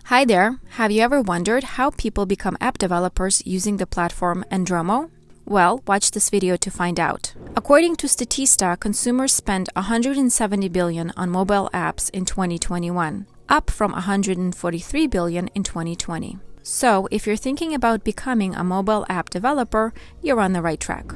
Hi there! Have you ever wondered how people become app developers using the platform Andromo? Well, watch this video to find out. According to Statista, consumers spent $170 billion on mobile apps in 2021, up from $143 billion in 2020. So, if you're thinking about becoming a mobile app developer, you're on the right track.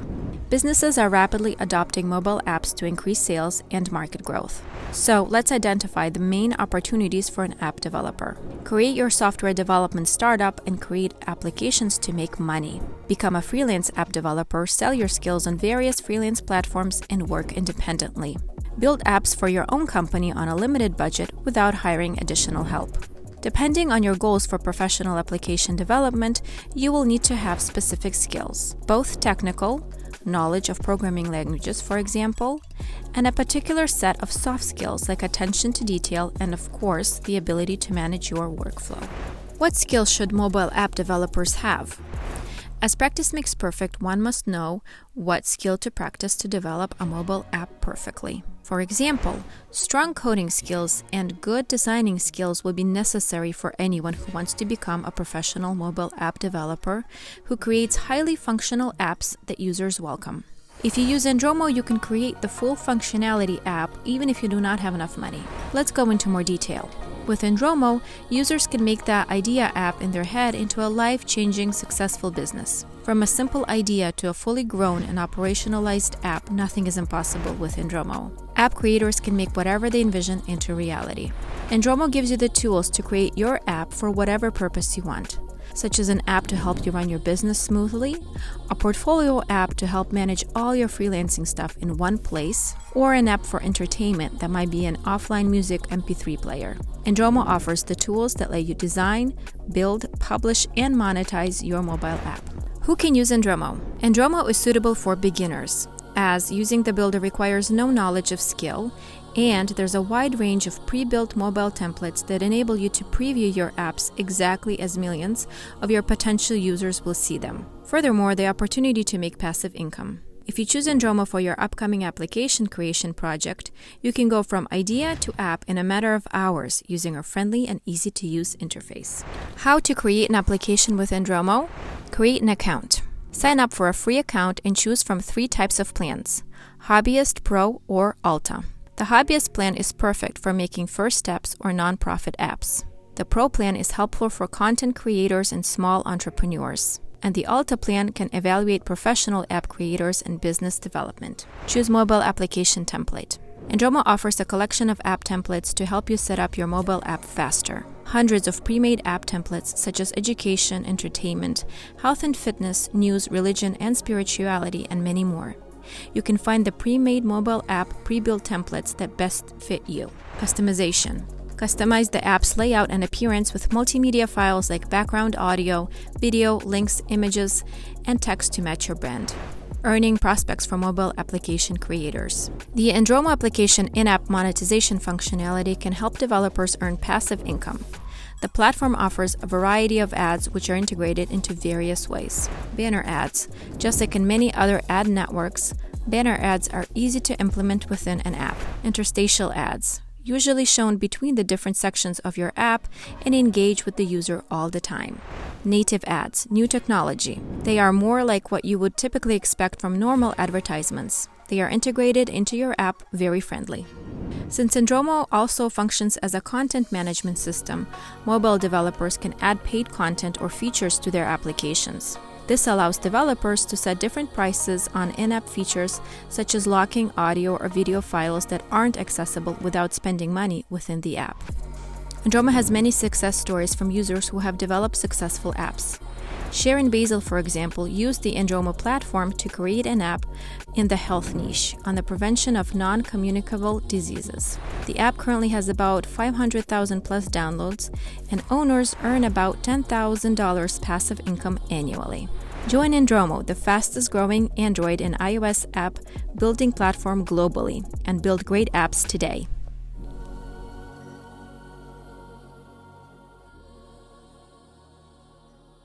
Businesses are rapidly adopting mobile apps to increase sales and market growth. So, let's identify the main opportunities for an app developer. Create your software development startup and create applications to make money. Become a freelance app developer, sell your skills on various freelance platforms, and work independently. Build apps for your own company on a limited budget without hiring additional help. Depending on your goals for professional application development, you will need to have specific skills, both technical, knowledge of programming languages, for example, and a particular set of soft skills like attention to detail and, of course, the ability to manage your workflow. What skills should mobile app developers have? As practice makes perfect, one must know what skill to practice to develop a mobile app perfectly. For example, strong coding skills and good designing skills will be necessary for anyone who wants to become a professional mobile app developer who creates highly functional apps that users welcome. If you use Andromo, you can create the full functionality app even if you do not have enough money. Let's go into more detail. With Andromo, users can make that idea app in their head into a life-changing, successful business. From a simple idea to a fully grown and operationalized app, nothing is impossible with Andromo. App creators can make whatever they envision into reality. Andromo gives you the tools to create your app for whatever purpose you want, such as an app to help you run your business smoothly, a portfolio app to help manage all your freelancing stuff in one place, or an app for entertainment that might be an offline music MP3 player. Andromo offers the tools that let you design, build, publish, and monetize your mobile app. Who can use Andromo? Andromo is suitable for beginners, as using the builder requires no knowledge of skill, and there's a wide range of pre-built mobile templates that enable you to preview your apps exactly as millions of your potential users will see them. Furthermore, the opportunity to make passive income. If you choose Andromo for your upcoming application creation project, you can go from idea to app in a matter of hours using a friendly and easy-to-use interface. How to create an application with Andromo? Create an account. Sign up for a free account and choose from 3 types of plans: Hobbyist, Pro, or Alta. The Hobbyist plan is perfect for making first steps or nonprofit apps. The Pro plan is helpful for content creators and small entrepreneurs. And the Alta plan can evaluate professional app creators and business development. Choose mobile application template. Andromo offers a collection of app templates to help you set up your mobile app faster. Hundreds of pre-made app templates such as education, entertainment, health and fitness, news, religion, and spirituality, and many more. You can find the pre-made mobile app pre-built templates that best fit you. Customization. Customize the app's layout and appearance with multimedia files like background audio, video, links, images, and text to match your brand. Earning prospects for mobile application creators. The Andromo application in-app monetization functionality can help developers earn passive income. The platform offers a variety of ads which are integrated into various ways. Banner ads. Just like in many other ad networks, banner ads are easy to implement within an app. Interstitial ads, usually shown between the different sections of your app and engage with the user all the time. Native ads, new technology. They are more like what you would typically expect from normal advertisements. They are integrated into your app, very friendly. Since Andromo also functions as a content management system, mobile developers can add paid content or features to their applications. This allows developers to set different prices on in-app features such as locking audio or video files that aren't accessible without spending money within the app. Andromo has many success stories from users who have developed successful apps. Sharon Basil, for example, used the Andromo platform to create an app in the health niche on the prevention of non-communicable diseases. The app currently has about 500,000 plus downloads, and owners earn about $10,000 passive income annually. Join Andromo, the fastest growing Android and iOS app building platform globally, and build great apps today.